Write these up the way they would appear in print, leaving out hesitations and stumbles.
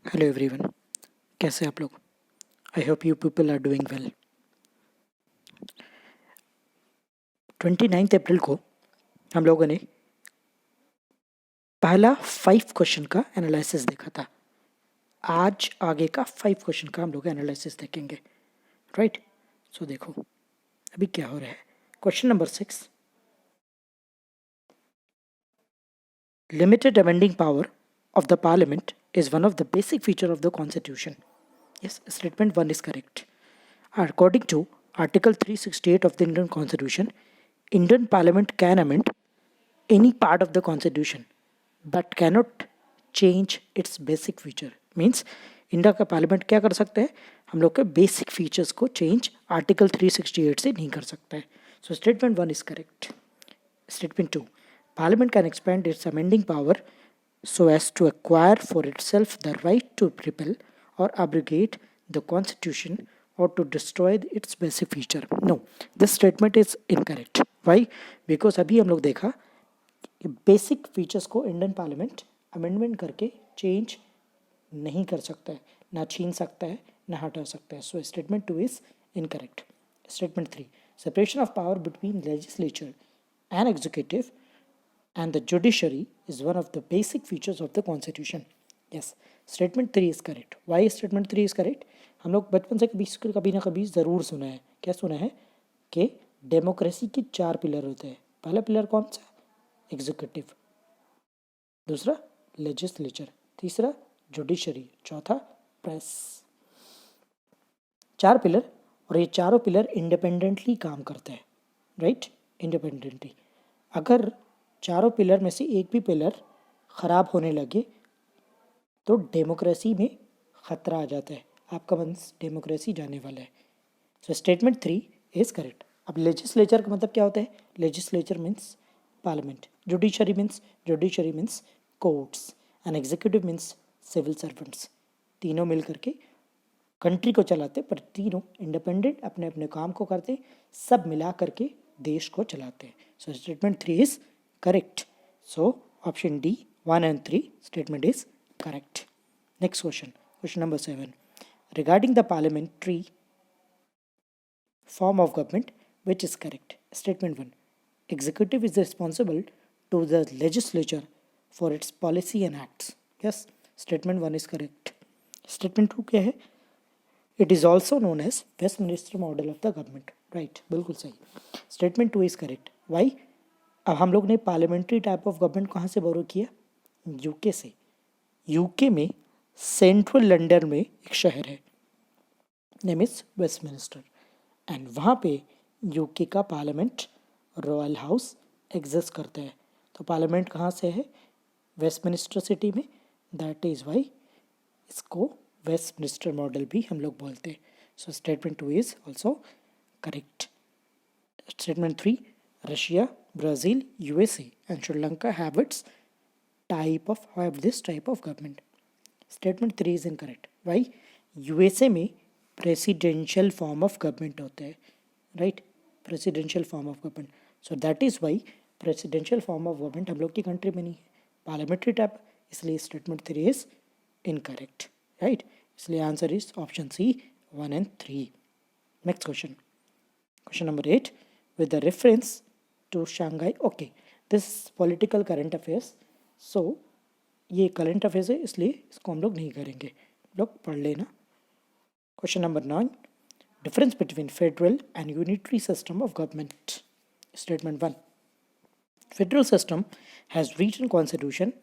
Hello everyone, कैसे आप लोग? I hope you people are doing well. 29 अप्रैल को हम लोगों ने पहला 5 क्वेश्चन का एनालिसिस देखा था। आज आगे का 5 क्वेश्चन का हम लोग एनालिसिस देखेंगे, राइट? सो देखो अभी क्या हो रहा है। Question number 6, limited amending power of the parliament is one of the basic feature of the constitution. Yes, statement 1 is correct. According to Article 368 of the Indian Constitution, Indian Parliament can amend any part of the Constitution but cannot change its basic feature. Means India का parliament क्या कर सकता है? हम लोग के basic features को change article 368 से नहीं कर सकता है. So statement 1 is correct. Statement 2. Parliament can expand its amending power so as to acquire for itself the right to repeal or abrogate the constitution or to destroy its basic feature. No, this statement is incorrect. Why? Because अभी हम लोग देखा कि basic features को Indian parliament amendment करके change नहीं कर सकता है, ना छीन सकता है, ना हटा सकता है. So statement 2 is incorrect. Statement 3. Separation of power between legislature and executive and the judiciary is one of the basic features of the constitution. Yes, statement 3 is correct. Why statement 3 is correct? हम लोग बचपन से कभी ना कभी ज़रूर सुना है. क्या सुना है? कि डेमोक्रेसी के 4 पिलर होते हैं. पहला पिलर कौन सा? एग्जीक्यूटिव, दूसरा लेजिस्लेचर, तीसरा जुडिशरी, चौथा प्रेस. 4 पिलर, और ये चारों पिलर इंडिपेंडेंटली काम करते हैं, राइट? इंडिपेंडेंटली. अगर चारों पिलर में से एक भी पिलर ख़राब होने लगे तो डेमोक्रेसी में ख़तरा आ जाता है. आपका मंस डेमोक्रेसी जाने वाला है. So statement 3 is correct. अब लेजिस्लेचर का मतलब क्या होता है? Legislature means parliament, judiciary means courts, and executive means civil servants. तीनों मिल करके कंट्री को चलाते, पर तीनों इंडिपेंडेंट अपने अपने काम को करते, सब मिला करके देश को चलाते हैं. सो statement 3 is correct. So option D, 1 and 3 statement is correct. Next question, question number 7. Regarding the parliamentary form of government, which is correct? Statement 1. Executive is responsible to the legislature for its policy and acts. Yes, statement 1 is correct. Statement 2 क्या है? It is also known as Westminster model of the government. Right, बिल्कुल सही. Statement 2 is correct. Why? अब हम लोग ने parliamentary type of government कहाँ से बोरो किया? यूके से. यूके में सेंट्रल लंदन में एक शहर है, नेम इज वेस्टमिनिस्टर, एंड वहाँ पे यूके का पार्लियामेंट रॉयल हाउस एग्जिस्ट करता है. तो पार्लियामेंट कहाँ से है? वेस्टमिनिस्टर सिटी में. दैट इज़ वाई इसको वेस्टमिनिस्टर मॉडल भी हम लोग बोलते हैं. So statement 2 is also correct. Statement 3. Russia, Brazil, USA and Sri Lanka have this type of government. Statement 3 is incorrect. Why? USA में presidential form of government होता है, right? Presidential form of government. So that is why presidential form of government हम लोग की country में नहीं है, parliamentary type. इसलिए statement 3 is incorrect, right? इसलिए answer is option C, 1 and 3. Next question. Question number 8. With the reference to Shanghai. Okay, this political current affairs. So ये current affairs है, इसलिए इसको हम लोग नहीं करेंगे, लोग पढ़ लेना. Question number 9. Difference between federal and unitary system of government. Statement 1. Federal system has written constitution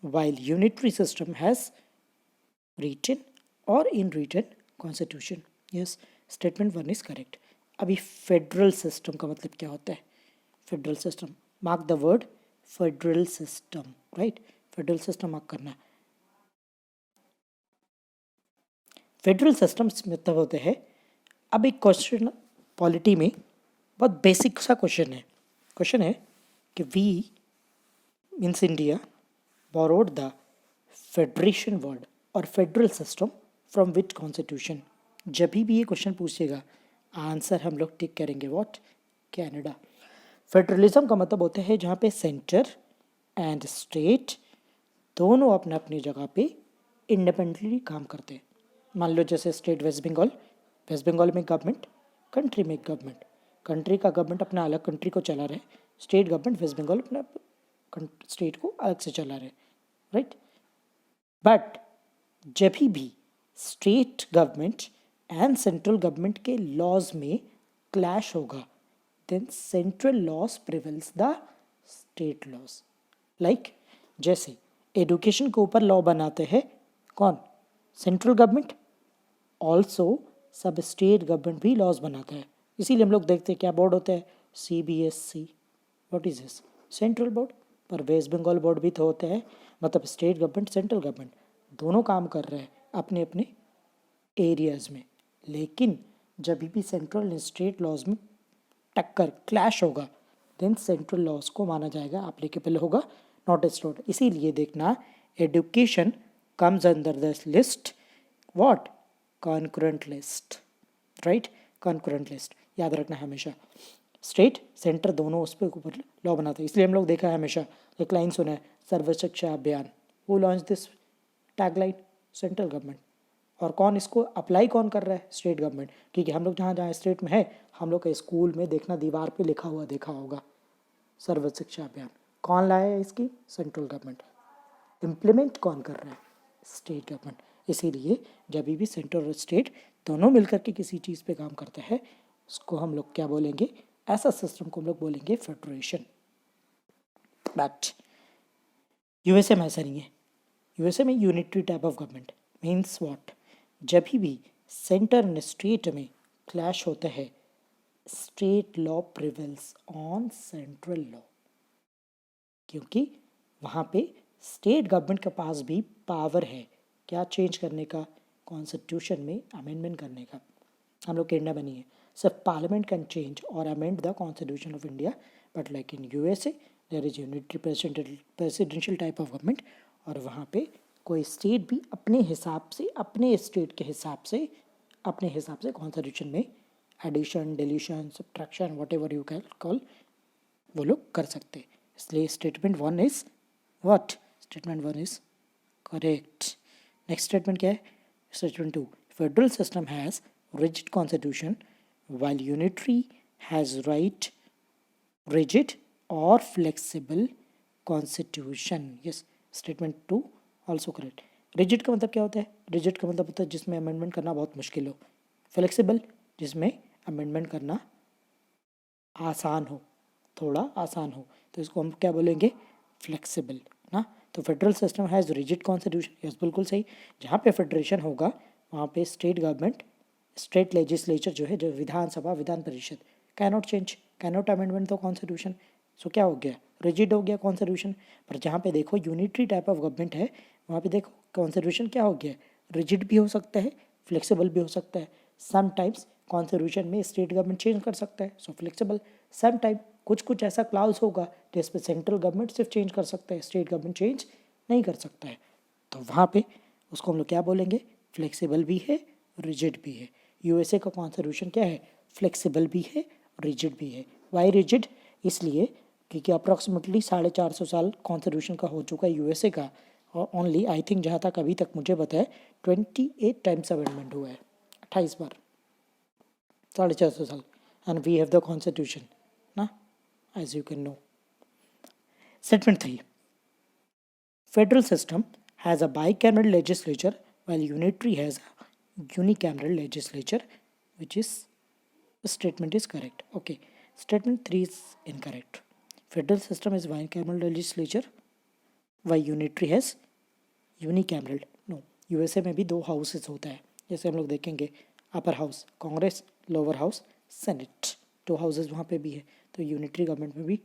while unitary system has written or unwritten constitution. Yes, statement 1 is correct. अभी फेडरल सिस्टम का मतलब क्या होता है? Federal system, mark the word federal system, right? Federal system mark करना. Federal system मतलब होते हैं. अब एक क्वेश्चन पॉलिटी में बहुत बेसिक सा क्वेश्चन है. क्वेश्चन है कि we means India borrowed the federation word और federal system from which constitution. जब भी ये क्वेश्चन पूछेगा आंसर हम लोग टिक करेंगे व्हाट? कनाडा. फेडरलिज्म का मतलब होता है जहाँ पे सेंटर एंड स्टेट दोनों अपने अपनी जगह पे इंडिपेंडेंटली काम करते हैं। मान लो जैसे state west Bengal, west Bengal में गवर्नमेंट, कंट्री में गवर्नमेंट, कंट्री का गवर्नमेंट अपना अलग कंट्री को चला रहा है, स्टेट गवर्नमेंट वेस्ट बंगाल अपना स्टेट को अलग से चला रहे हैं, राइट। बट जब भी state government and central government के लॉज में क्लैश होगा, then central laws prevails the state laws. Like जैसे एजुकेशन के ऊपर लॉ बनाते हैं कौन? Central government. ऑल्सो सब स्टेट गवर्नमेंट भी लॉज बनाता है। इसीलिए हम लोग देखते हैं क्या बोर्ड होता है? CBSC। What is this? Central board. पर वेस्ट बंगाल बोर्ड भी तो होता है, मतलब स्टेट गवर्नमेंट सेंट्रल गवर्नमेंट दोनों काम कर रहे हैं अपने अपने एरियाज में। लेकिन जब भी सेंट्रल एंड स्टेट लॉज में टक्कर क्लैश होगा, देन सेंट्रल लॉज को माना जाएगा एप्लीकेबल होगा, नॉट स्टेट। इसीलिए देखना education comes under this list, what? Concurrent list, right. Concurrent list याद रखना हमेशा। स्टेट सेंटर दोनों उस पर ऊपर लॉ बनाते हैं। इसलिए हम लोग देखा है हमेशा एक लाइन सुना है, सर्व शिक्षा अभियान। वो launch this tagline? Central government. और कौन इसको अप्लाई कौन कर रहा है? State government. क्योंकि हम लोग जहाँ जहाँ स्टेट में है, हम लोग का स्कूल में देखना दीवार पे लिखा हुआ देखा होगा सर्व शिक्षा अभियान। कौन लाया है इसकी? Central government. इम्प्लीमेंट कौन कर रहा है? State government. इसीलिए जब भी सेंट्रल और स्टेट दोनों मिलकर के किसी चीज़ पे काम करते हैं, उसको हम लोग क्या बोलेंगे? ऐसा सिस्टम को हम लोग बोलेंगे फेडरेशन। बट यूएसए में ऐसा नहीं है। यूएसए में unitary type of government means what? जब भी सेंटर एंड स्टेट में क्लैश होता है, state law prevails on central law, क्योंकि वहाँ पे स्टेट गवर्नमेंट के पास भी पावर है क्या चेंज करने का? कॉन्स्टिट्यूशन में अमेंडमेंट करने का। हम लोग के इंडिया में नहीं है, सिर्फ पार्लियामेंट कैन चेंज और amend the constitution of India. But like in USA there is unitary presidential type of government, और वहाँ पे कोई स्टेट भी अपने हिसाब से, अपने स्टेट के हिसाब से, अपने हिसाब से कॉन्स्टिट्यूशन में addition, deletion, subtraction, whatever you can call, वो लोग कर सकते। इसलिए statement 1 is what? Statement 1 is correct. Next statement क्या है? Statement 2, federal system has rigid constitution while unitary has right rigid or flexible constitution. Yes, statement 2 also correct. rigid का मतलब क्या होता है? rigid का मतलब होता है जिसमें अमेंडमेंट करना बहुत मुश्किल हो, फ्लेक्सिबल जिसमें अमेंडमेंट करना आसान हो, थोड़ा आसान हो, तो इसको हम क्या बोलेंगे? फ्लेक्सिबल ना। तो federal system has rigid constitution, yes बिल्कुल सही। जहाँ पे फेडरेशन होगा वहाँ पे स्टेट गवर्नमेंट, स्टेट लेजिस्लेचर जो है, जो Vidhan Sabha, Vidhan Parishad, cannot change, cannot amendment the constitution. So क्या हो गया? रिजिड हो गया कॉन्स्टिट्यूशन। पर जहाँ पे देखो यूनिटरी टाइप ऑफ गवर्नमेंट है, वहाँ पे देखो कॉन्स्टिट्यूशन क्या हो गया? रिजिड भी हो सकता है, फ्लेक्सिबल भी हो सकता है। समटाइम्स कॉन्स्टिट्यूशन में स्टेट गवर्नमेंट चेंज कर सकता है, सो फ्लेक्सिबल। सम टाइम कुछ कुछ ऐसा क्लाउज होगा जिस पे सेंट्रल गवर्नमेंट सिर्फ चेंज कर सकता है, स्टेट गवर्नमेंट चेंज नहीं कर सकता है, तो वहाँ पे उसको हम लोग क्या बोलेंगे? फ्लेक्सिबल भी है, रिजिड भी है। यूएसए का कॉन्स्टिट्यूशन क्या है? फ्लेक्सिबल भी है, रिजिड भी है। Why rigid? इसलिए क्योंकि अप्रॉक्सीमेटली 450 साल कॉन्स्टिट्यूशन का हो चुका है यूएसए का, और ओनली आई थिंक जहाँ तक अभी तक मुझे पता है 28 टाइम्स अमेंडमेंट हुआ है, 28 बार, 450 साल। And we have the constitution ना, as you can know. Statement 3, federal system has a bicameral legislature while unitary has a unicameral legislature, which is, statement is correct. Okay, statement 3 is incorrect. Federal system is bicameral legislature while unitary has unicameral. No, USA में भी 2 houses होता है, जैसे हम लोग देखेंगे upper house Congress, lower house senate, 2 houses वहाँ पे भी है। तो यूनिटरी गवर्नमेंट में भी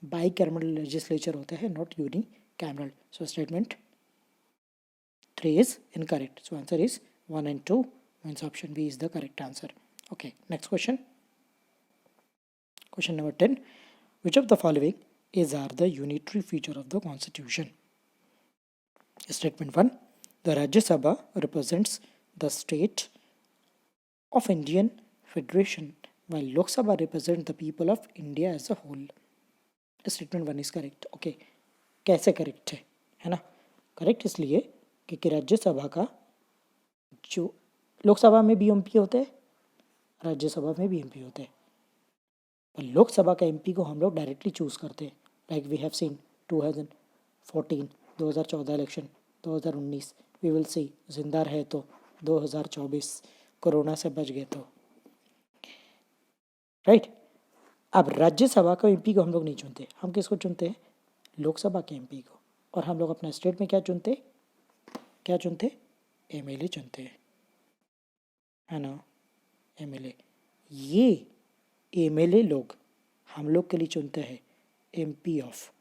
बाईकैमरल लेजिस्लेचर होता है, not unicameral. So statement 3 is incorrect. So answer is 1 and 2, means option B is the correct answer. Okay, next question. Question number 10. Which of the following are the unitary feature of the constitution? Statement 1. The Rajya Sabha represents the state of Indian Federation, while Lok Sabha represents the people of India as a whole. Statement 1 is correct. Okay, कैसे correct है ना? Correct इसलिए क्योंकि राज्यसभा का जो लोकसभा में भी MP होते हैं, राज्यसभा में भी एमपी होते हैं, पर लोकसभा का एमपी को हम लोग डायरेक्टली चूज करते हैं, like we have seen 2014 2014 election, 2019 we will see, जिंदा रहे तो 2024 कोरोना से बच गए तो, राइट। अब राज्यसभा का एमपी को हम लोग नहीं चुनते, हम किसको चुनते हैं, लोकसभा के एमपी को। और हम लोग अपना स्टेट में क्या चुनते एमएलए चुनते हैं, है ना, एमएलए। ये एमएलए लोग हम लोग के लिए चुनते हैं एमपी ऑफ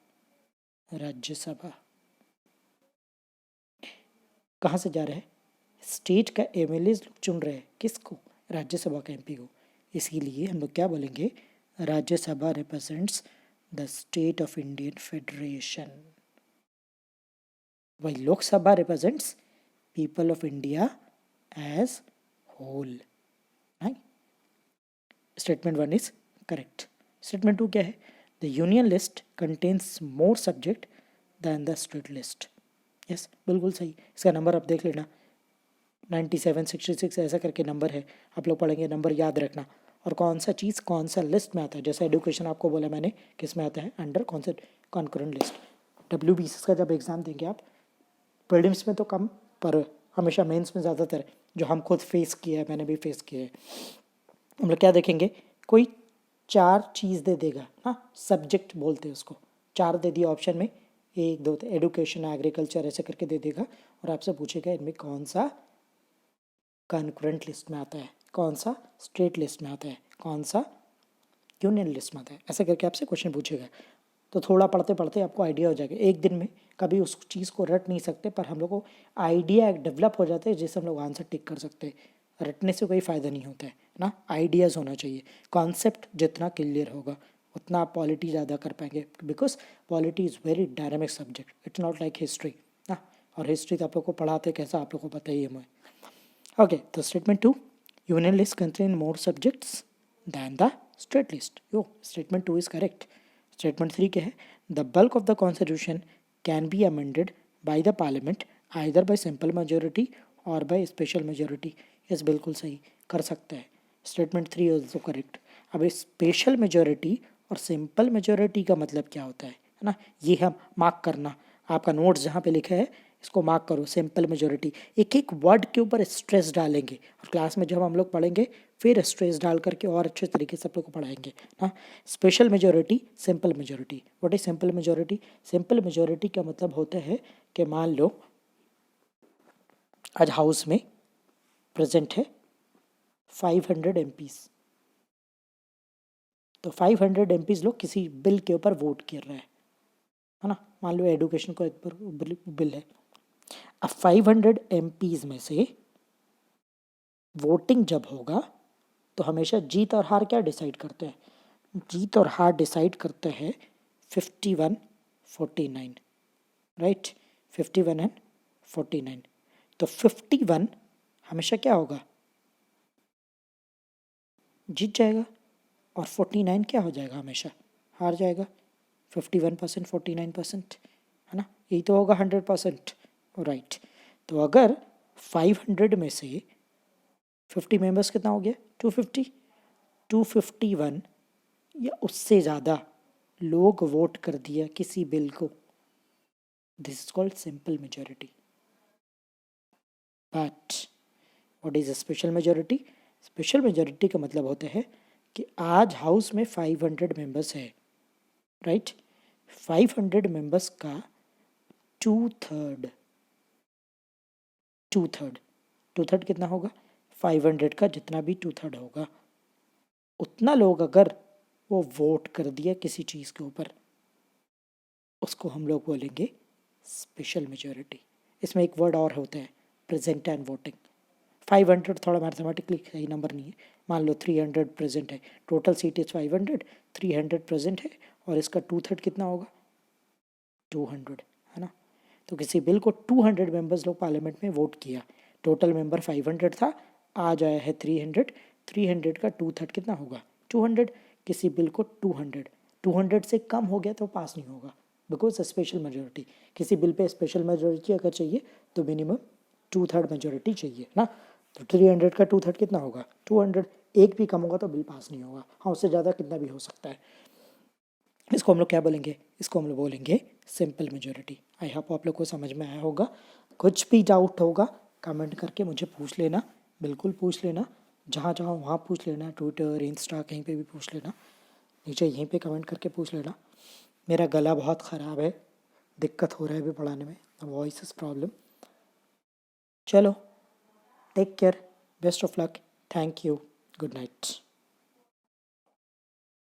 राज्यसभा। कहाँ से जा रहा है, स्टेट का एमएलए लोग चुन रहे हैं किसको, राज्यसभा का एमपी को। इसीलिए हम लोग क्या बोलेंगे, Rajya Sabha represents the state of Indian federation, वही Lok Sabha represents people of India as whole. Statement 1 is correct. Statement 2 क्या है, the union list contains more subject than the state list. Yes, बिल्कुल सही। इसका नंबर आप देख लेना, 97 66 ऐसा करके नंबर है, आप लोग पढ़ेंगे, नंबर याद रखना। और कौन सा चीज़ कौन सा लिस्ट में आता है, जैसे एडुकेशन आपको बोला मैंने किस में आता है, अंडर कौन सा कॉन्करेंट लिस्ट। WBCS का जब एग्ज़ाम देंगे आप, प्रीलिम्स में तो कम, पर हमेशा मेंस में ज़्यादातर, जो हम खुद फेस किया है, मैंने भी फेस किया है, हम लोग क्या देखेंगे, कोई 4 चीज़ दे देगा, हाँ, सब्जेक्ट बोलते हैं उसको, 4 दे दिया ऑप्शन में, 1 2 एडुकेशन एग्रीकल्चर ऐसे करके दे देगा, और आपसे पूछेगा इनमें कौन सा कॉन्करेंट लिस्ट में आता है, कौन सा स्टेट लिस्ट में आता है, कौन सा यूनियन लिस्ट में आता है, ऐसा करके आपसे क्वेश्चन पूछेगा। तो थोड़ा पढ़ते पढ़ते आपको आइडिया हो जाएगा, एक दिन में कभी उस चीज़ को रट नहीं सकते, पर हम लोग को आइडिया डेवलप हो जाता है जिससे हम लोग आंसर टिक कर सकते हैं। रटने से कोई फ़ायदा नहीं होता है ना, आइडियाज़ होना चाहिए। कॉन्सेप्ट जितना क्लियर होगा उतना आप पॉलिटी ज़्यादा कर पाएंगे, because polity is very dynamic subject, it's not like history ना। और हिस्ट्री तो आप लोग को पढ़ाते कैसा, आप लोग को पता ही है मुझे। ओके, तो statement 2, union list contain more subjects than the state list. Yo, statement 2 is correct. Statement 3 क्या है, the bulk of the constitution can be amended by the parliament either by simple majority और by special majority. Yes, बिल्कुल सही, कर सकता है। Statement 3 is also correct. अब special majority और सिंपल मेजोरिटी का मतलब क्या होता है ना, ये हम मार्क करना, आपका नोट्स जहाँ पे लिखा है इसको मार्क करो। सिंपल मेजोरिटी, एक एक वर्ड के ऊपर स्ट्रेस डालेंगे, और क्लास में जब हम लोग पढ़ेंगे फिर स्ट्रेस डाल करके और अच्छे तरीके से आप लोग को पढ़ाएंगे ना। Special majority, simple majority. What is simple majority, simple majority का मतलब होता है कि मान लो आज हाउस में प्रेजेंट है 500 MPs, तो 500 MPs लोग किसी बिल के ऊपर वोट कर रहे हैं, है ना। मान लो एडुकेशन को एक बिल है, अब 500 MPs में से वोटिंग जब होगा तो हमेशा जीत और हार क्या डिसाइड करते हैं, जीत और हार डिसाइड करते हैं 51-49, राइट, 51 एंड 49। तो 51 हमेशा क्या होगा, जीत जाएगा, और 49 क्या हो जाएगा, हमेशा हार जाएगा। 51% 49%, है ना, यही तो होगा 100%, राइट। तो अगर 500 में से 50 मेंबर्स कितना हो गया, 250, 251 या उससे ज़्यादा लोग वोट कर दिया किसी बिल को, this is called simple majority. But what is a special majority, special majority का मतलब होता है कि आज हाउस में 500 मेंबर्स है, राइट, 500 मेंबर्स का 2/3 कितना होगा, 500 का जितना भी 2/3 होगा, उतना लोग अगर वो वोट कर दिया किसी चीज़ के ऊपर, उसको हम लोग बोलेंगे स्पेशल मेजोरिटी। इसमें एक वर्ड और होता है, प्रेजेंट एंड वोटिंग। 500 थोड़ा मैथमेटिकली सही नंबर नहीं है, मान लो 300 प्रेजेंट है, टोटल सीट इज 500, 300 प्रेजेंट है, और इसका 2/3 कितना होगा, 200, है ना। तो किसी बिल को 200 मेंबर्स लोग पार्लियामेंट में वोट किया, टोटल मेंबर 500 था, आज आया है 300, 300 का 2/3 कितना होगा, 200। किसी बिल को 200 से कम हो गया तो पास नहीं होगा, बिकॉज स्पेशल मेजोरिटी, किसी बिल पे स्पेशल मेजोरिटी अगर चाहिए तो मिनिमम 2/3 मेजोरिटी चाहिए ना। तो 300 का 2/3 कितना होगा 200, एक भी कम होगा तो बिल पास नहीं होगा। हाँ, उससे ज़्यादा कितना भी हो सकता है। इसको हम लोग क्या बोलेंगे, इसको हम लोग बोलेंगे सिंपल मेजोरिटी। आई होप आप लोग को समझ में आया होगा। कुछ भी डाउट होगा कमेंट करके मुझे पूछ लेना, बिल्कुल पूछ लेना, जहाँ जहाँ वहाँ पूछ लेना, ट्विटर इंस्टा कहीं पे भी पूछ लेना, नीचे यहीं पे कमेंट करके पूछ लेना। मेरा गला बहुत ख़राब है, दिक्कत हो रहा है अभी पढ़ाने में, वॉइस इज़ प्रॉब्लम। चलो, take care, best of luck, thank you, good night.